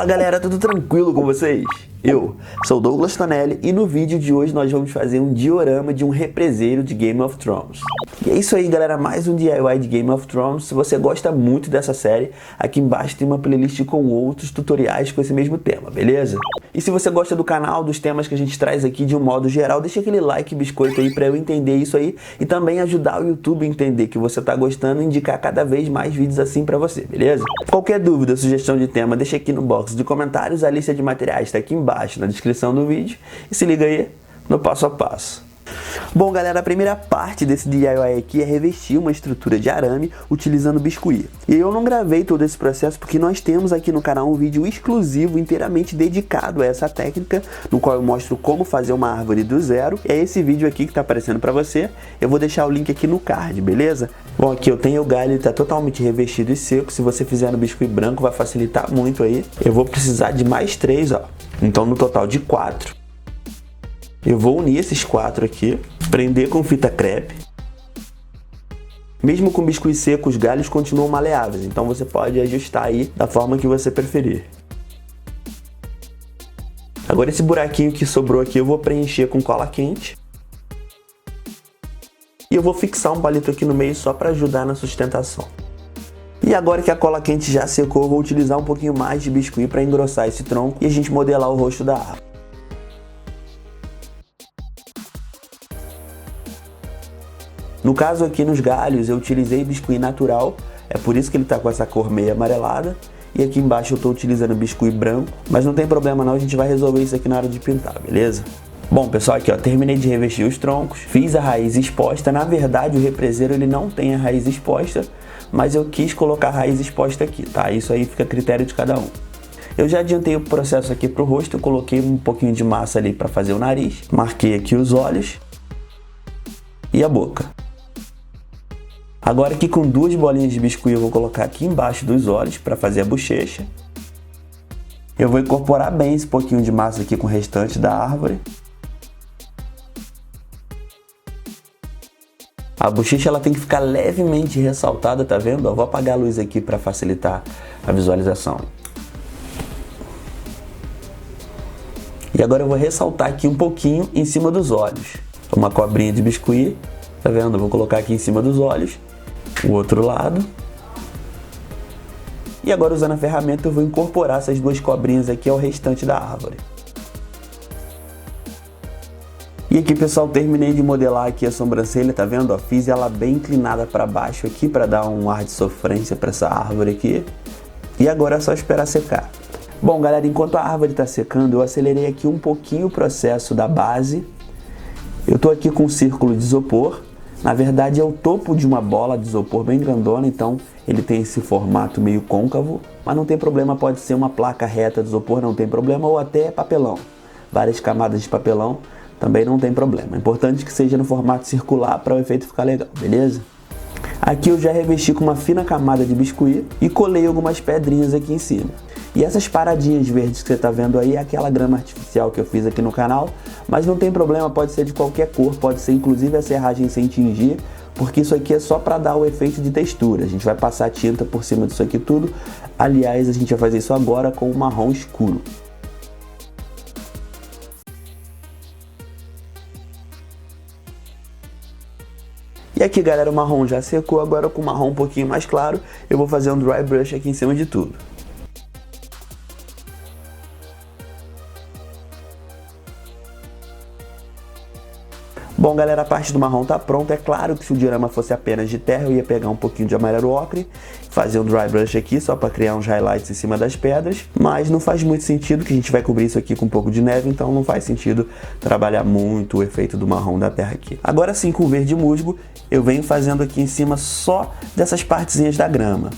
Fala galera, tudo tranquilo com vocês? Eu sou o Douglas Tonelli e no vídeo de hoje nós vamos fazer um diorama de um represeiro de Game of Thrones. E é isso aí galera, mais um DIY de Game of Thrones. Se você gosta muito dessa série, aqui embaixo tem uma playlist com outros tutoriais com esse mesmo tema, beleza? E se você gosta do canal, dos temas que a gente traz aqui de um modo geral, deixa aquele like biscoito aí pra eu entender isso aí e também ajudar o YouTube a entender que você tá gostando e indicar cada vez mais vídeos assim pra você, beleza? Qualquer dúvida, sugestão de tema, deixa aqui no box de comentários, a lista de materiais tá aqui embaixo na descrição do vídeo e se liga aí no passo a passo. Bom galera, a primeira parte desse DIY aqui é revestir uma estrutura de arame utilizando biscuit. E eu não gravei todo esse processo porque nós temos aqui no canal um vídeo exclusivo inteiramente dedicado a essa técnica, no qual eu mostro como fazer uma árvore do zero. É esse vídeo aqui que está aparecendo para você, eu vou deixar o link aqui no card, beleza? Bom, aqui eu tenho o galho, ele está totalmente revestido e seco, se você fizer no biscuit branco vai facilitar muito aí. Eu vou precisar de mais 3, ó, então no total de 4. Eu vou unir esses 4 aqui, prender com fita crepe. Mesmo com biscuit seco, os galhos continuam maleáveis, então você pode ajustar aí da forma que você preferir. Agora esse buraquinho que sobrou aqui eu vou preencher com cola quente. E eu vou fixar um palito aqui no meio só para ajudar na sustentação. E agora que a cola quente já secou, eu vou utilizar um pouquinho mais de biscuit para engrossar esse tronco e a gente modelar o rosto da árvore. No caso aqui nos galhos eu utilizei biscuit natural, é por isso que ele está com essa cor meio amarelada. E aqui embaixo eu estou utilizando biscuit branco, mas não tem problema não, a gente vai resolver isso aqui na hora de pintar, beleza? Bom pessoal, aqui ó, terminei de revestir os troncos, fiz a raiz exposta. Na verdade o represeiro ele não tem a raiz exposta, mas eu quis colocar a raiz exposta aqui, tá? Isso aí fica a critério de cada um. Eu já adiantei o processo aqui para o rosto, eu coloquei um pouquinho de massa ali para fazer o nariz, marquei aqui os olhos e a boca. Agora aqui com 2 bolinhas de biscuit eu vou colocar aqui embaixo dos olhos para fazer a bochecha. Eu vou incorporar bem esse pouquinho de massa aqui com o restante da árvore. A bochecha ela tem que ficar levemente ressaltada, tá vendo? Eu vou apagar a luz aqui para facilitar a visualização. E agora eu vou ressaltar aqui um pouquinho em cima dos olhos. Uma cobrinha de biscuit, tá vendo? Eu vou colocar aqui em cima dos olhos. O outro lado. E agora usando a ferramenta eu vou incorporar essas 2 cobrinhas aqui ao restante da árvore. E aqui pessoal, terminei de modelar aqui a sobrancelha, tá vendo? Ó, fiz ela bem inclinada para baixo aqui para dar um ar de sofrência para essa árvore aqui. E agora é só esperar secar. Bom galera, enquanto a árvore está secando eu acelerei aqui um pouquinho o processo da base. Eu tô aqui com um círculo de isopor. Na verdade é o topo de uma bola de isopor bem grandona, então ele tem esse formato meio côncavo, mas não tem problema, pode ser uma placa reta de isopor, não tem problema, ou até papelão. Várias camadas de papelão também não tem problema. É importante que seja no formato circular para o efeito ficar legal, beleza? Aqui eu já revesti com uma fina camada de biscuit e colei algumas pedrinhas aqui em cima. E essas paradinhas verdes que você está vendo aí é aquela grama artificial que eu fiz aqui no canal, mas não tem problema, pode ser de qualquer cor, pode ser inclusive a serragem sem tingir, porque isso aqui é só para dar o efeito de textura. A gente vai passar tinta por cima disso aqui tudo, aliás a gente vai fazer isso agora com o marrom escuro. E aqui galera, o marrom já secou, agora com o marrom um pouquinho mais claro, eu vou fazer um dry brush aqui em cima de tudo. Bom galera, a parte do marrom tá pronta. É claro que se o diorama fosse apenas de terra eu ia pegar um pouquinho de amarelo ocre, fazer um dry brush aqui só para criar uns highlights em cima das pedras, mas não faz muito sentido que a gente vai cobrir isso aqui com um pouco de neve, então não faz sentido trabalhar muito o efeito do marrom da terra aqui. Agora sim, com o verde musgo eu venho fazendo aqui em cima só dessas partezinhas da grama.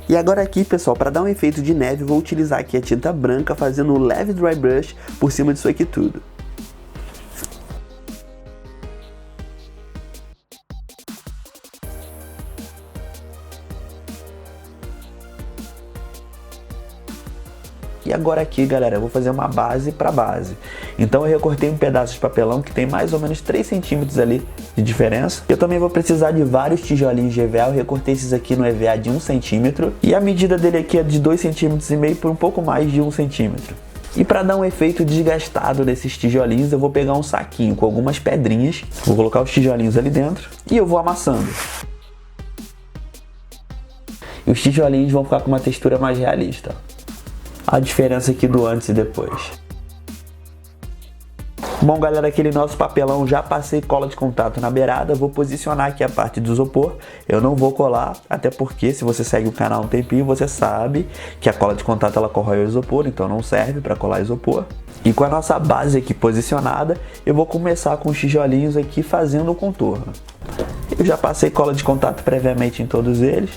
E agora aqui, pessoal, para dar um efeito de neve, vou utilizar aqui a tinta branca, fazendo um leve dry brush por cima disso aqui tudo. E agora aqui, galera, eu vou fazer uma base para base. Então eu recortei um pedaço de papelão que tem mais ou menos 3 centímetros ali de diferença. Eu também vou precisar de vários tijolinhos de EVA. Eu recortei esses aqui no EVA de 1 centímetro. E a medida dele aqui é de 2,5 centímetros por um pouco mais de 1 centímetro. E para dar um efeito desgastado desses tijolinhos, eu vou pegar um saquinho com algumas pedrinhas, vou colocar os tijolinhos ali dentro e eu vou amassando. E os tijolinhos vão ficar com uma textura mais realista. A diferença aqui do antes e depois. Bom, galera, aquele nosso papelão já passei cola de contato na beirada, vou posicionar aqui a parte do isopor, eu não vou colar, até porque se você segue o canal um tempinho, você sabe que a cola de contato ela corrói o isopor, então não serve para colar isopor. E com a nossa base aqui posicionada, eu vou começar com os tijolinhos aqui fazendo o contorno. Eu já passei cola de contato previamente em todos eles.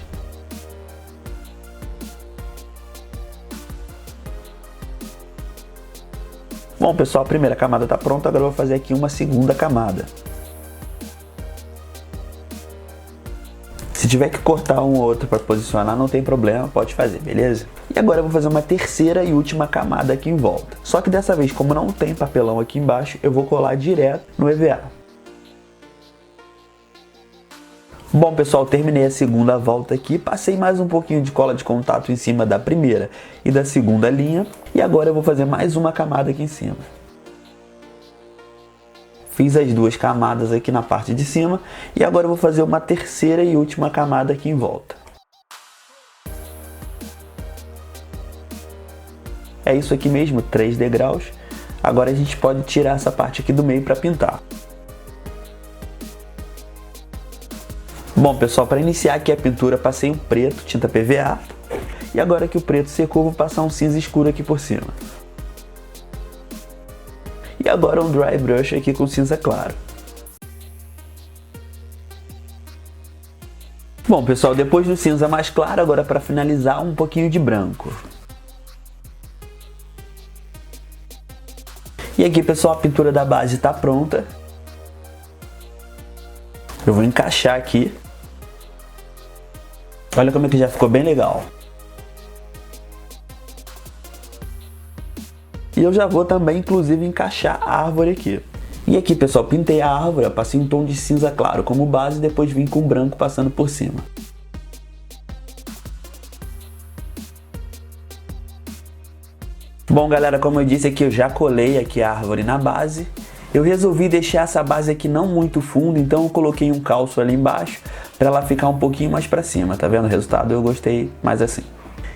Bom, pessoal, a primeira camada está pronta, agora eu vou fazer aqui uma segunda camada. Se tiver que cortar um ou outro para posicionar, não tem problema, pode fazer, beleza? E agora eu vou fazer uma terceira e última camada aqui em volta. Só que dessa vez, como não tem papelão aqui embaixo, eu vou colar direto no EVA. Bom, pessoal, terminei a segunda volta aqui, passei mais um pouquinho de cola de contato em cima da primeira e da segunda linha, e agora eu vou fazer mais uma camada aqui em cima. Fiz as duas camadas aqui na parte de cima, e agora eu vou fazer uma terceira e última camada aqui em volta. É isso aqui mesmo, 3 degraus. Agora a gente pode tirar essa parte aqui do meio para pintar. Bom, pessoal, para iniciar aqui a pintura, passei um preto, tinta PVA. E agora que o preto secou, vou passar um cinza escuro aqui por cima. E agora um dry brush aqui com cinza claro. Bom, pessoal, depois do cinza mais claro, agora para finalizar, um pouquinho de branco. E aqui, pessoal, a pintura da base está pronta. Eu vou encaixar aqui. Olha como é que já ficou bem legal. E eu já vou também, inclusive, encaixar a árvore aqui. E aqui, pessoal, pintei a árvore, eu passei um tom de cinza claro como base e depois vim com branco passando por cima. Bom, galera, como eu disse aqui, eu já colei aqui a árvore na base. Eu resolvi deixar essa base aqui não muito funda, então eu coloquei um calço ali embaixo para ela ficar um pouquinho mais para cima, tá vendo o resultado? Eu gostei mais assim.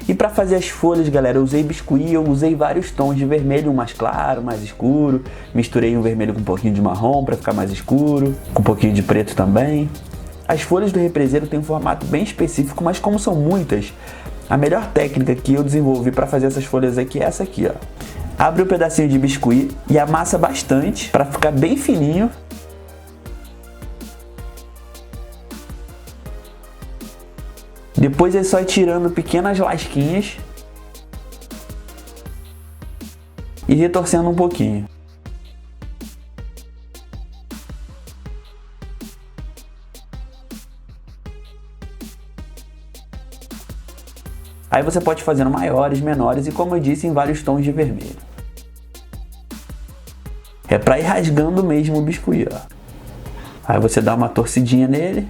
E para fazer as folhas, galera, eu usei biscuit, eu usei vários tons de vermelho, um mais claro, mais escuro, misturei um vermelho com um pouquinho de marrom para ficar mais escuro, com um pouquinho de preto também. As folhas do represeiro têm um formato bem específico, mas como são muitas, a melhor técnica que eu desenvolvi para fazer essas folhas aqui é essa aqui, ó. Abre um pedacinho de biscuit e amassa bastante para ficar bem fininho. Depois é só ir tirando pequenas lasquinhas e retorcendo um pouquinho. Aí você pode fazer maiores, menores e, como eu disse, em vários tons de vermelho. É para ir rasgando mesmo o biscuit, ó. Aí você dá uma torcidinha nele.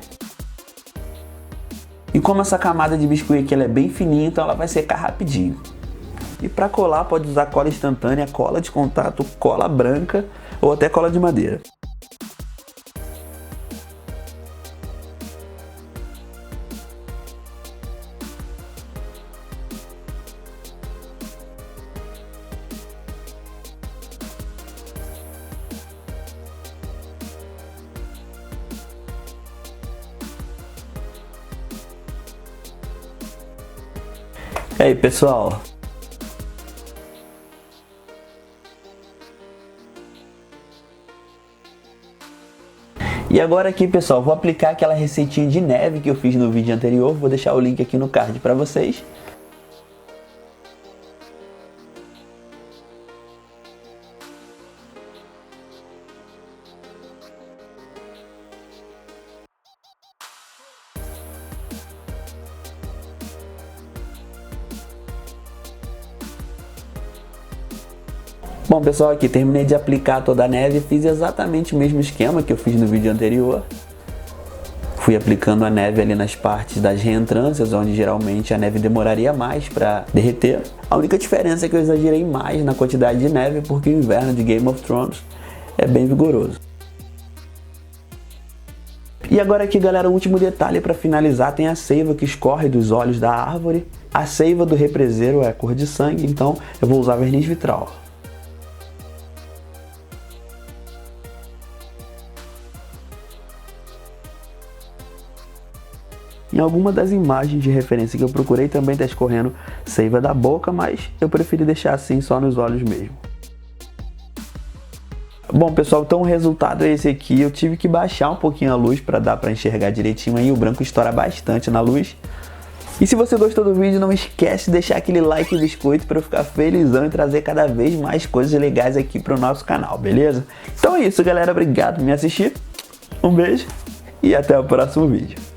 E como essa camada de biscuit aqui ela é bem fininha, então ela vai secar rapidinho. E para colar pode usar cola instantânea, cola de contato, cola branca ou até cola de madeira. E aí, pessoal? E agora aqui, pessoal, vou aplicar aquela receitinha de neve que eu fiz no vídeo anterior. Vou deixar o link aqui no card para vocês. Bom pessoal, aqui terminei de aplicar toda a neve, fiz exatamente o mesmo esquema que eu fiz no vídeo anterior. Fui aplicando a neve ali nas partes das reentrâncias, onde geralmente a neve demoraria mais para derreter. A única diferença é que eu exagerei mais na quantidade de neve, porque o inverno de Game of Thrones é bem vigoroso. E agora aqui, galera, o último detalhe para finalizar, tem a seiva que escorre dos olhos da árvore. A seiva do represeiro é a cor de sangue, então eu vou usar verniz vitral. Em alguma das imagens de referência que eu procurei também está escorrendo seiva da boca, mas eu preferi deixar assim só nos olhos mesmo. Bom pessoal, então o resultado é esse aqui. Eu tive que baixar um pouquinho a luz para dar para enxergar direitinho aí, o branco estoura bastante na luz. E se você gostou do vídeo, não esquece de deixar aquele like e biscoito para eu ficar felizão e trazer cada vez mais coisas legais aqui para o nosso canal, beleza? Então é isso galera, obrigado por me assistir, um beijo e até o próximo vídeo.